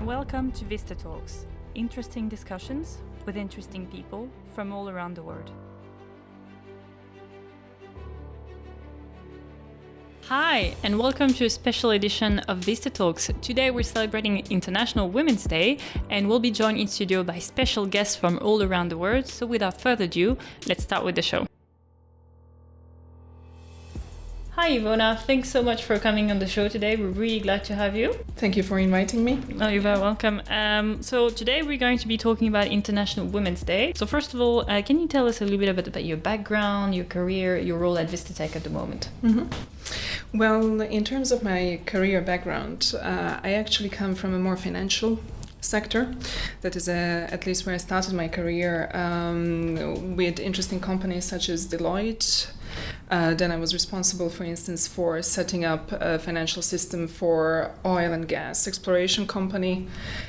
Welcome to VistaTalks, interesting discussions with interesting people from all around the world. Hi, and welcome to a special edition of VistaTalks. Today we're celebrating International Women's Day, and we'll be joined in studio by special guests from all around the world. So without further ado, let's start with the show. Hi Ivona, thanks so much for coming on the show today. We're really glad to have you. Thank you for inviting me. Oh, you're very welcome. So today we're going to be talking about International Women's Day. So first of all, can you tell us a little bit about your background, your career, your role at Vistatec at the moment? Mm-hmm. Well, in terms of my career background, I actually come from a more financial sector. That is at least where I started my career, with interesting companies such as Deloitte. Then I was responsible, for instance, for setting up a financial system for oil and gas exploration company,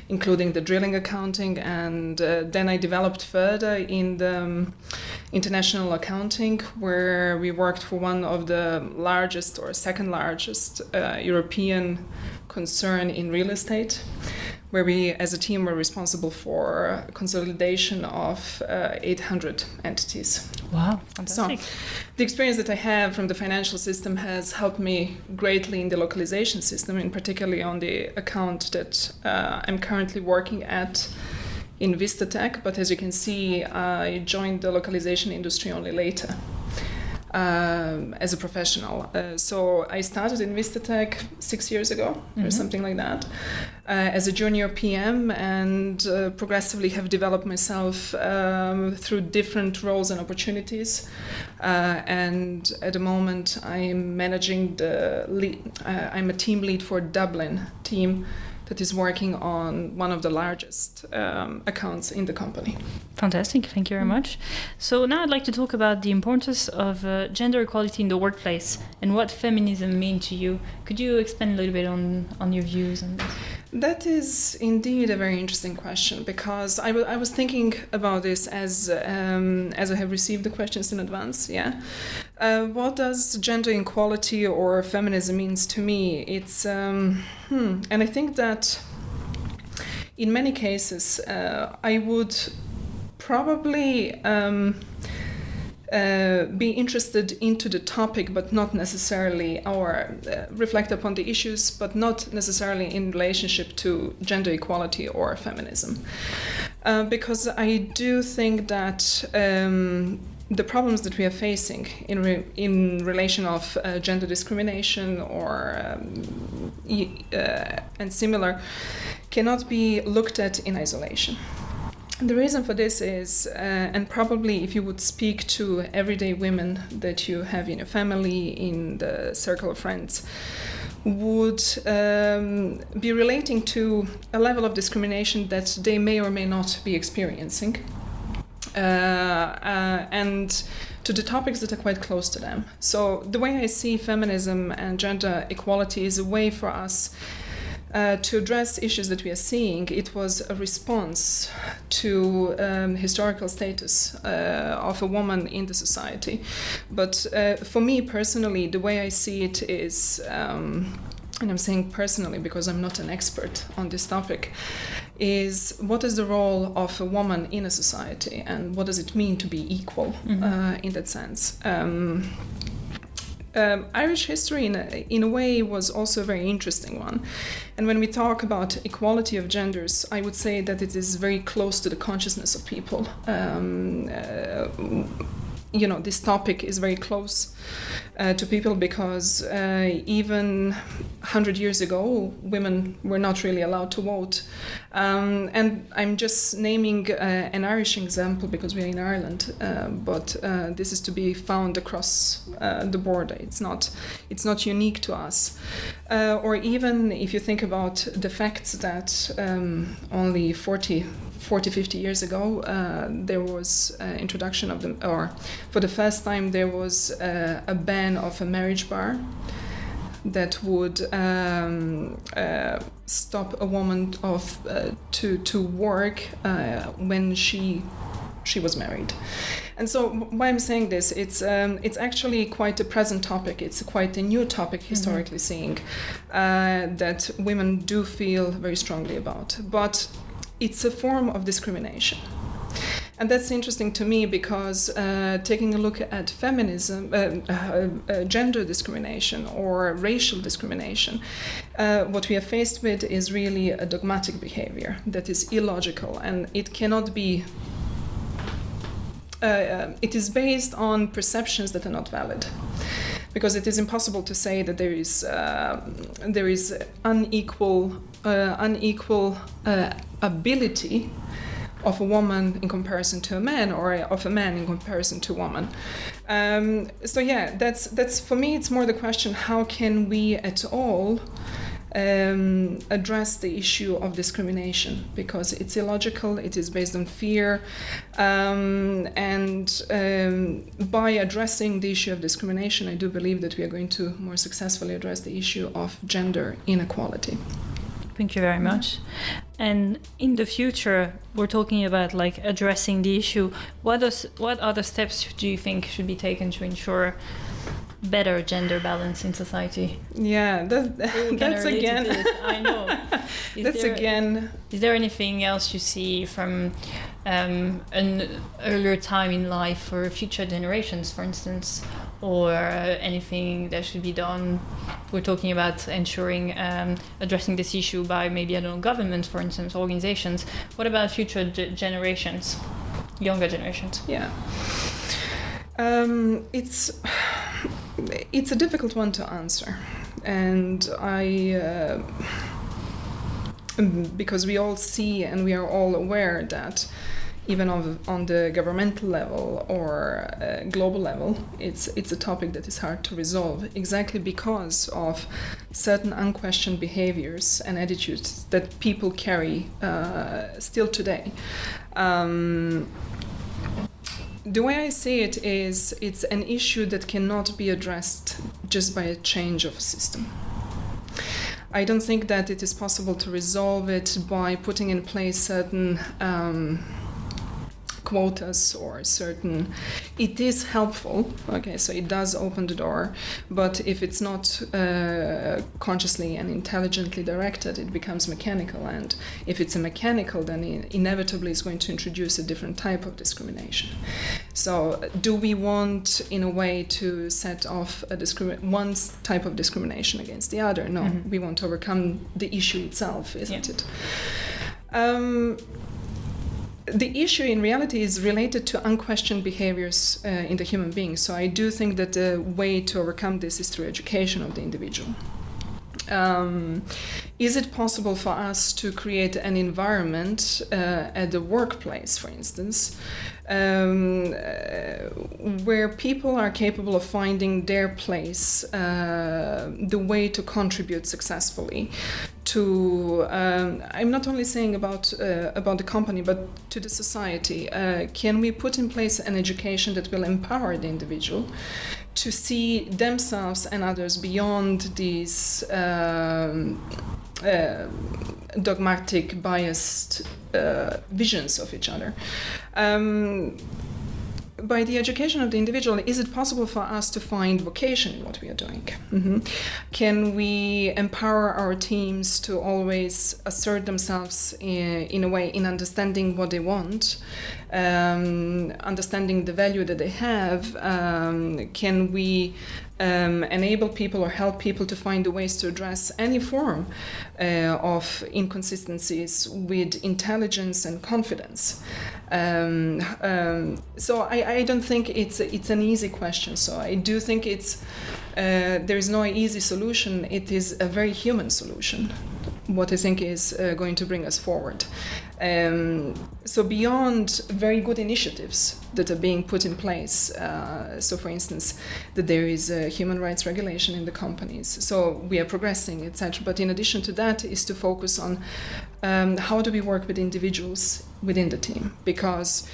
including the drilling accounting. And then I developed further in the international accounting, where we worked for one of the largest or second largest European concern in real estate, where we as a team were responsible for consolidation of 800 entities. Wow, fantastic. So the experience that I have from the financial system has helped me greatly in the localization system, and particularly on the account that I'm currently working at in Vistatec. But as you can see, I joined the localization industry only later. As a professional. So I started in Vistatec 6 years ago, or something like that, as a junior PM, and progressively have developed myself through different roles and opportunities. And at the moment I'm managing the lead, I'm a team lead for Dublin team that is working on one of the largest accounts in the company. Fantastic, thank you very much. So now I'd like to talk about the importance of gender equality in the workplace and what feminism means to you. Could you expand a little bit on your views on this? That is indeed a very interesting question, because I was thinking about this as I have received the questions in advance. Yeah, what does gender equality or feminism means to me? It's and I think that in many cases I would probably be interested into the topic, but not necessarily, or reflect upon the issues, but not necessarily in relationship to gender equality or feminism. Because I do think that the problems that we are facing in relation of gender discrimination or and similar cannot be looked at in isolation. The reason for this is, and probably if you would speak to everyday women that you have in your family, in the circle of friends, would be relating to a level of discrimination that they may or may not be experiencing, and to the topics that are quite close to them. So the way I see feminism and gender equality is a way for us to address issues that we are seeing. It was a response to historical status of a woman in the society. But for me personally, the way I see it is, and I'm saying personally because I'm not an expert on this topic, is what is the role of a woman in a society, and what does it mean to be equal in that sense. Irish history in a way was also a very interesting one. And when we talk about equality of genders, I would say that it is very close to the consciousness of people. This topic is very close to people because even 100 years ago, women were not really allowed to vote. And I'm just naming an Irish example because we're in Ireland, but this is to be found across the border. It's not unique to us. Or even if you think about the facts that only 40-50 years ago, there was introduction of them, or for the first time there was a ban of a marriage bar that would stop a woman to work when she she was married. And so why I'm saying this, it's actually quite a present topic. It's quite a new topic, historically seeing, that women do feel very strongly about. But it's a form of discrimination. And that's interesting to me because taking a look at feminism, gender discrimination or racial discrimination, what we are faced with is really a dogmatic behavior that is illogical, and it cannot be. It is based on perceptions that are not valid, because it is impossible to say that there is unequal ability of a woman in comparison to a man, or of a man in comparison to a woman. So yeah, that's for me. It's more the question: how can we at all address the issue of discrimination? Because it's illogical. It is based on fear, and by addressing the issue of discrimination, I do believe that we are going to more successfully address the issue of gender inequality. Thank you very much. And in the future, we're talking about like addressing the issue. What other steps do you think should be taken to ensure better gender balance in society? Yeah, that's again. I know. Is there anything else you see from an earlier time in life for future generations, for instance, or anything that should be done? We're talking about ensuring addressing this issue by maybe, I don't know, government, for instance, organizations. What about future generations, younger generations? Yeah. It's a difficult one to answer, and because we all see and we are all aware that even on the governmental level or global level, it's a topic that is hard to resolve, exactly because of certain unquestioned behaviors and attitudes that people carry still today. The way I see it is it's an issue that cannot be addressed just by a change of system. I don't think that it is possible to resolve it by putting in place certain quotas or certain. It is helpful, okay, so it does open the door, but if it's not consciously and intelligently directed, it becomes mechanical, and if it's a mechanical, then it inevitably is going to introduce a different type of discrimination. So do we want, in a way, to set off one type of discrimination against the other? No, we want to overcome the issue itself, isn't it? The issue in reality is related to unquestioned behaviors in the human being. So I do think that the way to overcome this is through education of the individual. Is it possible for us to create an environment at the workplace, for instance, where people are capable of finding their place, the way to contribute successfully to, I'm not only saying about the company, but to the society? Can we put in place an education that will empower the individual to see themselves and others beyond these dogmatic, biased visions of each other? By the education of the individual, is it possible for us to find vocation in what we are doing? Can we empower our teams to always assert themselves in a way, in understanding what they want, understanding the value that they have? Can we enable people or help people to find the ways to address any form of inconsistencies with intelligence and confidence? So I don't think it's an easy question. So I do think there is no easy solution. It is a very human solution, what I think is going to bring us forward. So beyond very good initiatives that are being put in place, so for instance, that there is a human rights regulation in the companies, so we are progressing, etc. But in addition to that is to focus on how do we work with individuals within the team, because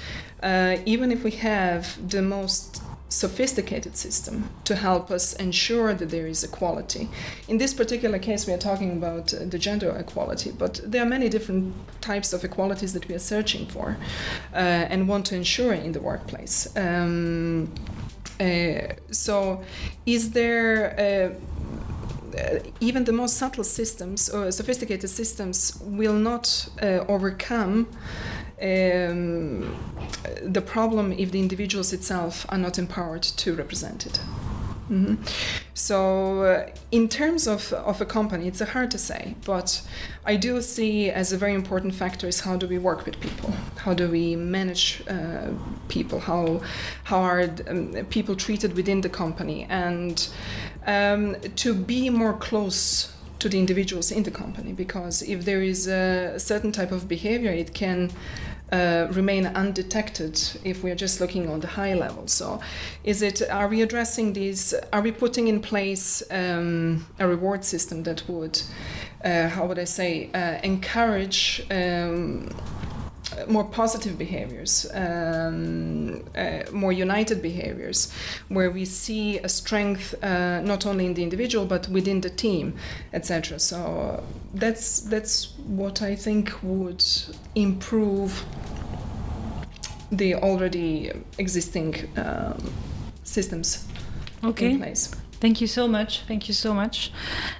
even if we have the most sophisticated system to help us ensure that there is equality. In this particular case, we are talking about the gender equality, but there are many different types of equalities that we are searching for and want to ensure in the workplace. So is there even the most subtle systems or sophisticated systems will not overcome the problem if the individuals itself are not empowered to represent it. Mm-hmm. So in terms of a company, it's hard to say, but I do see as a very important factor is how do we work with people? How do we manage people? How are people treated within the company? And to be more close to the individuals in the company, because if there is a certain type of behavior, it can remain undetected if we are just looking on the high level. So are we addressing these, are we putting in place a reward system that would, encourage more positive behaviors, more united behaviors, where we see a strength not only in the individual but within the team, etc. So that's what I think would improve the already existing systems in place. Thank you so much. Thank you so much.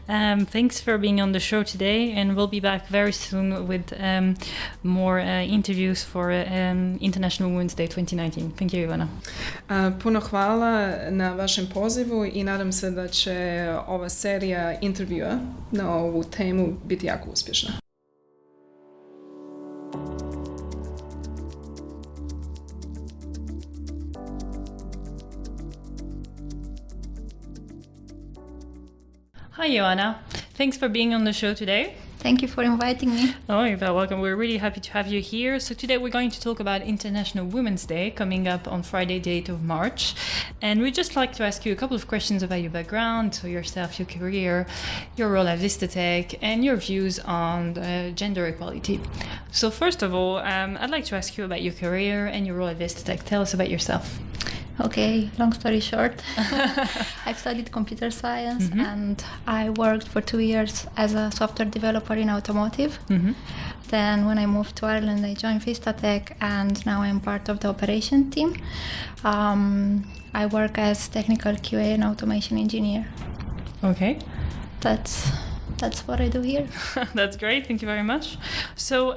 Thanks for being on the show today, and we'll be back very soon with more interviews for International Women's Day 2019. Thank you, Ivona. Puno hvala na vašem pozivu i nadam se da će ova serija intervjua na ovu temu biti jako uspješna. Hi, Ioana. Thanks for being on the show today. Thank you for inviting me. Oh, you're very welcome. We're really happy to have you here. So today we're going to talk about International Women's Day coming up on Friday, the 8th of March. And we'd just like to ask you a couple of questions about your background, so yourself, your career, your role at Vistatec, and your views on gender equality. So first of all, I'd like to ask you about your career and your role at Vistatec. Tell us about yourself. Okay, long story short, I've studied computer science and I worked for 2 years as a software developer in automotive. Then when I moved to Ireland, I joined Vistatec and now I'm part of the operation team. I work as technical QA and automation engineer. Okay. That's what I do here. That's great. Thank you very much. So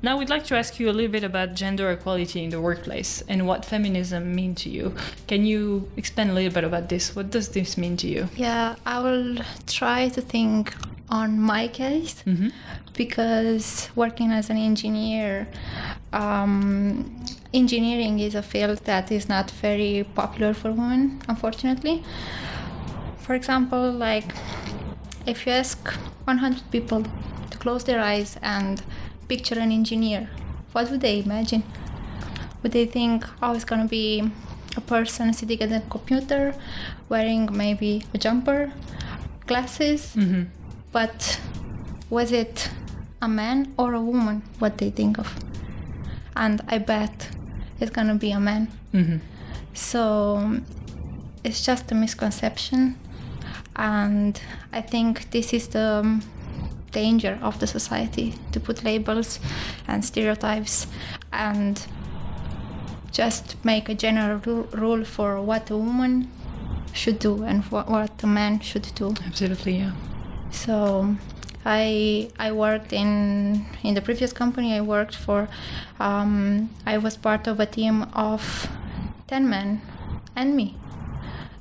now we'd like to ask you a little bit about gender equality in the workplace and what feminism means to you. Can you explain a little bit about this? What does this mean to you? Yeah, I will try to think on my case because working as an engineer, engineering is a field that is not very popular for women, unfortunately. For example, like if you ask 100 people to close their eyes and picture an engineer, what would they imagine? Would they think, oh, it's gonna be a person sitting at a computer, wearing maybe a jumper, glasses? But was it a man or a woman, what they think of? And I bet it's gonna be a man. So it's just a misconception. And I think this is the danger of the society, to put labels and stereotypes and just make a general rule for what a woman should do and what a man should do. Absolutely, yeah. So I worked in the previous company I worked for, I was part of a team of 10 men and me.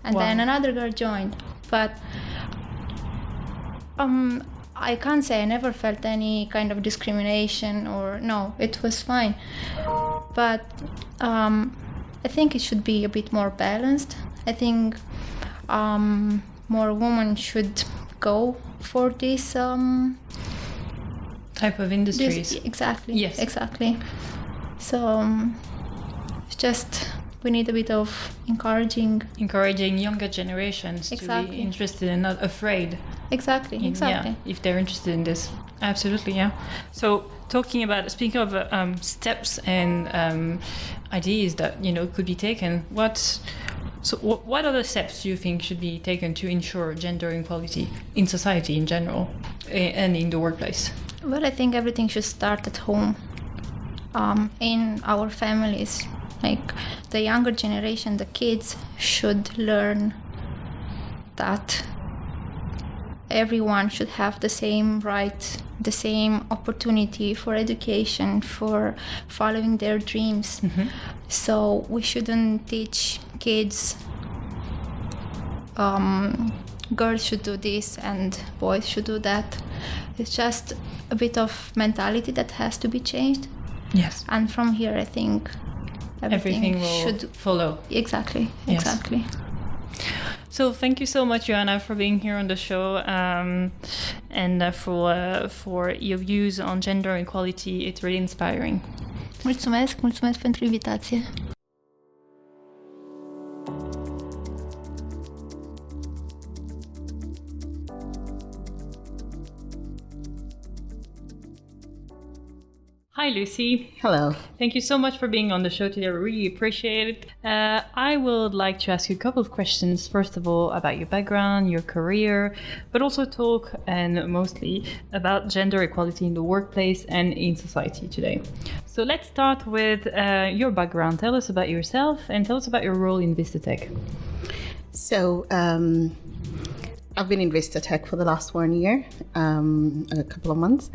And then another girl joined. But I can't say I never felt any kind of discrimination or no, it was fine. But I think it should be a bit more balanced. I think more women should go for this type of industries. Exactly. Yes. Exactly. So it's just we need a bit of encouraging younger generations to be interested and not afraid. Exactly. Yeah, if they're interested in this. Absolutely, yeah. So speaking of steps and ideas that could be taken, what So what other steps do you think should be taken to ensure gender equality in society in general and in the workplace? Well, I think everything should start at home, in our families. Like the younger generation, the kids should learn that everyone should have the same rights, the same opportunity for education, for following their dreams. Mm-hmm. So we shouldn't teach kids girls should do this and boys should do that. It's just a bit of mentality that has to be changed. Yes. And from here, I think everything will should follow. Exactly. Yes. Exactly. So thank you so much, Ioana, for being here on the show and for your views on gender equality. It's really inspiring. Mulțumesc pentru invitație. Hi, Lucy. Hello. Thank you so much for being on the show today. I really appreciate it. I would like to ask you a couple of questions. First of all, about your background, your career, but also talk and mostly about gender equality in the workplace and in society today. So let's start with your background. Tell us about yourself and tell us about your role in Vistatec. So, I've been in Vistatec for the last 1 year, a couple of months.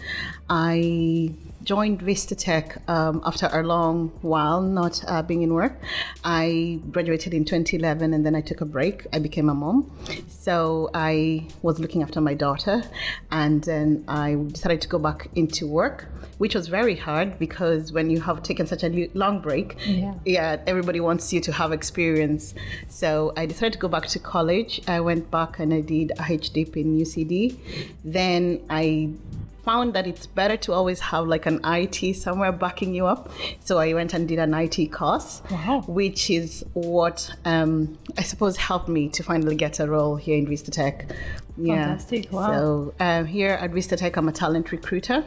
I joined Vistatec after a long while not being in work. I graduated in 2011 and then I took a break. I became a mom. So I was looking after my daughter and then I decided to go back into work, which was very hard because when you have taken such a long break, everybody wants you to have experience. So I decided to go back to college. I went back and I did a HDP in UCD. Then I found that it's better to always have like an IT somewhere backing you up. So I went and did an IT course, which is what I suppose helped me to finally get a role here in Vistatec. Fantastic. Wow. So here at Vistatec, I'm a talent recruiter.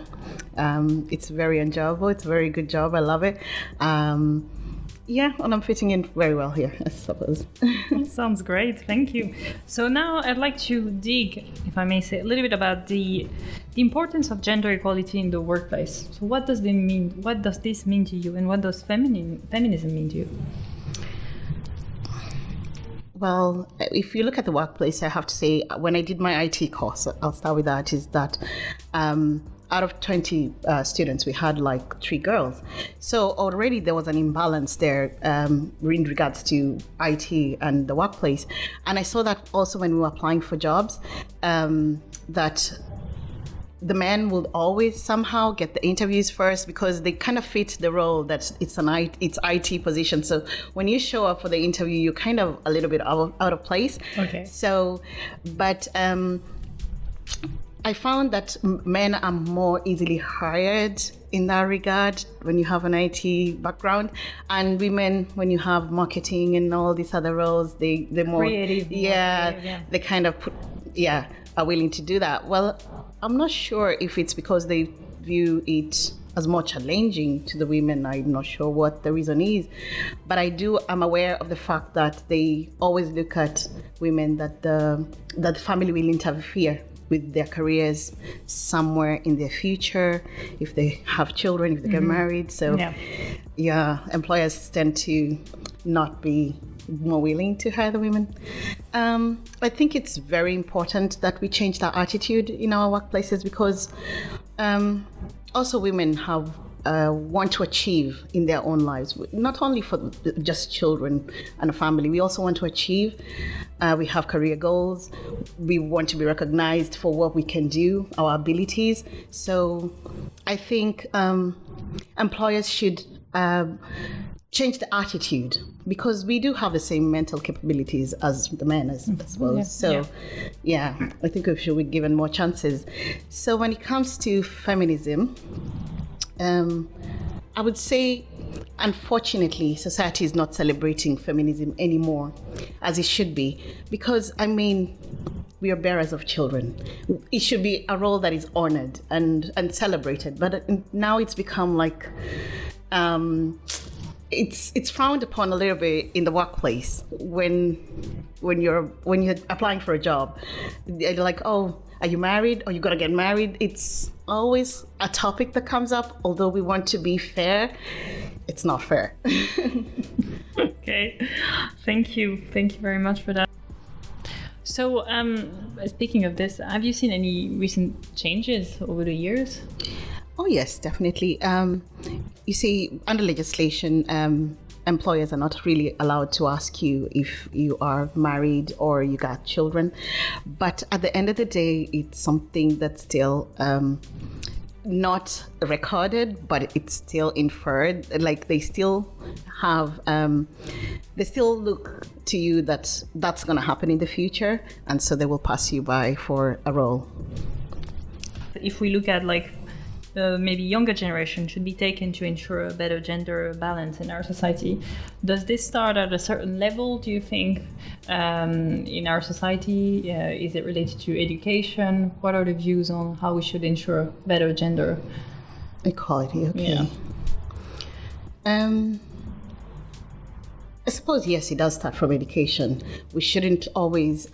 It's very enjoyable. It's a very good job. I love it. And I'm fitting in very well here, I suppose. That sounds great. Thank you. So now I'd like to dig, if I may say, a little bit about the importance of gender equality in the workplace. So what does this mean? What does this mean to you, and what does feminism mean to you? Well, if you look at the workplace, I have to say, when I did my IT course, I'll start with that, is that out of 20 students, we had like 3 girls. So already there was an imbalance there in regards to IT and the workplace. And I saw that also when we were applying for jobs, that the men would always somehow get the interviews first because they kind of fit the role that it's IT position. So when you show up for the interview, you're kind of a little bit out of place. Okay. So, but I found that men are more easily hired in that regard when you have an IT background, and women, when you have marketing and all these other roles, they're more creative. They kind of are willing to do that. Well, I'm not sure if it's because they view it as more challenging to the women. I'm not sure what the reason is, but I'm aware of the fact that they always look at women that the family will interfere with their careers somewhere in their future, if they have children, if they get married. So employers tend to not be more willing to hire the women. I think it's very important that we change that attitude in our workplaces because also women have want to achieve in their own lives, not only for just children and a family. We also want to achieve. We have career goals. We want to be recognized for what we can do, our abilities. So I think employers should change the attitude because we do have the same mental capabilities as the men as well. I think we should be given more chances. So when it comes to feminism, I would say, unfortunately, society is not celebrating feminism anymore as it should be because, I mean, we are bearers of children. It should be a role that is honored and celebrated. But now it's become like it's frowned upon a little bit in the workplace when you're applying for a job. They're like, oh, are you married? Or you gotta get married? It's always a topic that comes up. Although we want to be fair, it's not fair. Okay, thank you very much for that. So, speaking of this, have you seen any recent changes over the years? Oh yes, definitely. You see, under legislation, employers are not really allowed to ask you if you are married or you got children. But at the end of the day, it's something that's still not recorded, but it's still inferred. Like they still have, they still look to you that that's going to happen in the future, and so they will pass you by for a role. If we look at like maybe younger generation should be taken to ensure a better gender balance in our society. Does this start at a certain level, do you think, in our society? Is it related to education? What are the views on how we should ensure better gender equality? Okay. Yeah. I suppose, yes, it does start from education. We shouldn't always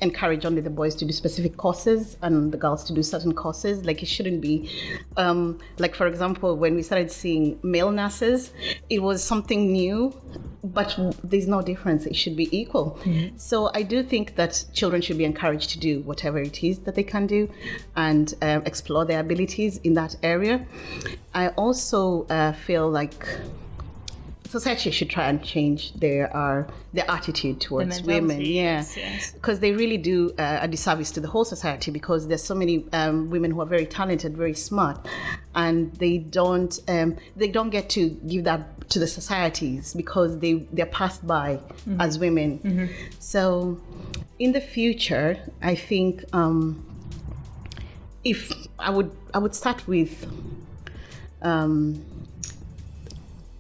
encourage only the boys to do specific courses and the girls to do certain courses. Like, it shouldn't be, like, for example, when we started seeing male nurses, it was something new, but there's no difference. It should be equal. Mm-hmm. So I do think that children should be encouraged to do whatever it is that they can do and explore their abilities in that area. I also feel like society should try and change their attitude towards women, because they really do a disservice to the whole society, because there's so many women who are very talented, very smart, and they don't get to give that to the societies because they're passed by as women. Mm-hmm. So in the future, I think if I would start with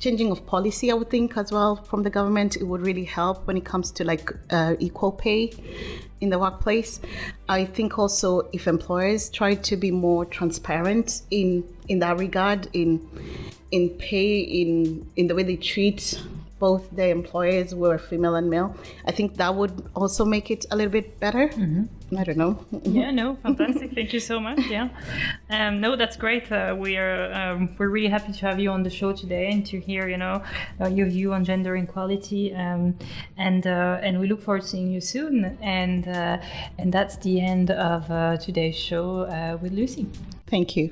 changing of policy, I would think as well from the government. It would really help when it comes to like equal pay in the workplace. I think also if employers try to be more transparent in that regard, in pay, in the way they treat both their employees who are female and male, I think that would also make it a little bit better. Mm-hmm. I don't know. Yeah, no, fantastic. Thank you so much. Yeah, no, that's great. We're really happy to have you on the show today and to hear, your view on gender equality. And we look forward to seeing you soon. And that's the end of today's show with Lucy. Thank you.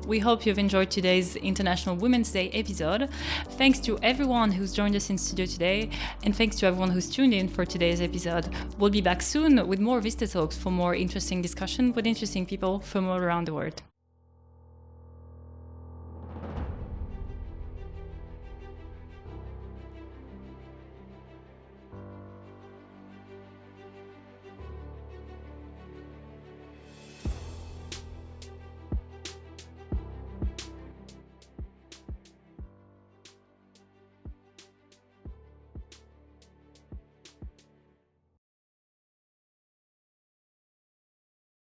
We hope you've enjoyed today's International Women's Day episode. Thanks to everyone who's joined us in studio today, and thanks to everyone who's tuned in for today's episode. We'll be back soon with more VistaTalks for more interesting discussion with interesting people from all around the world.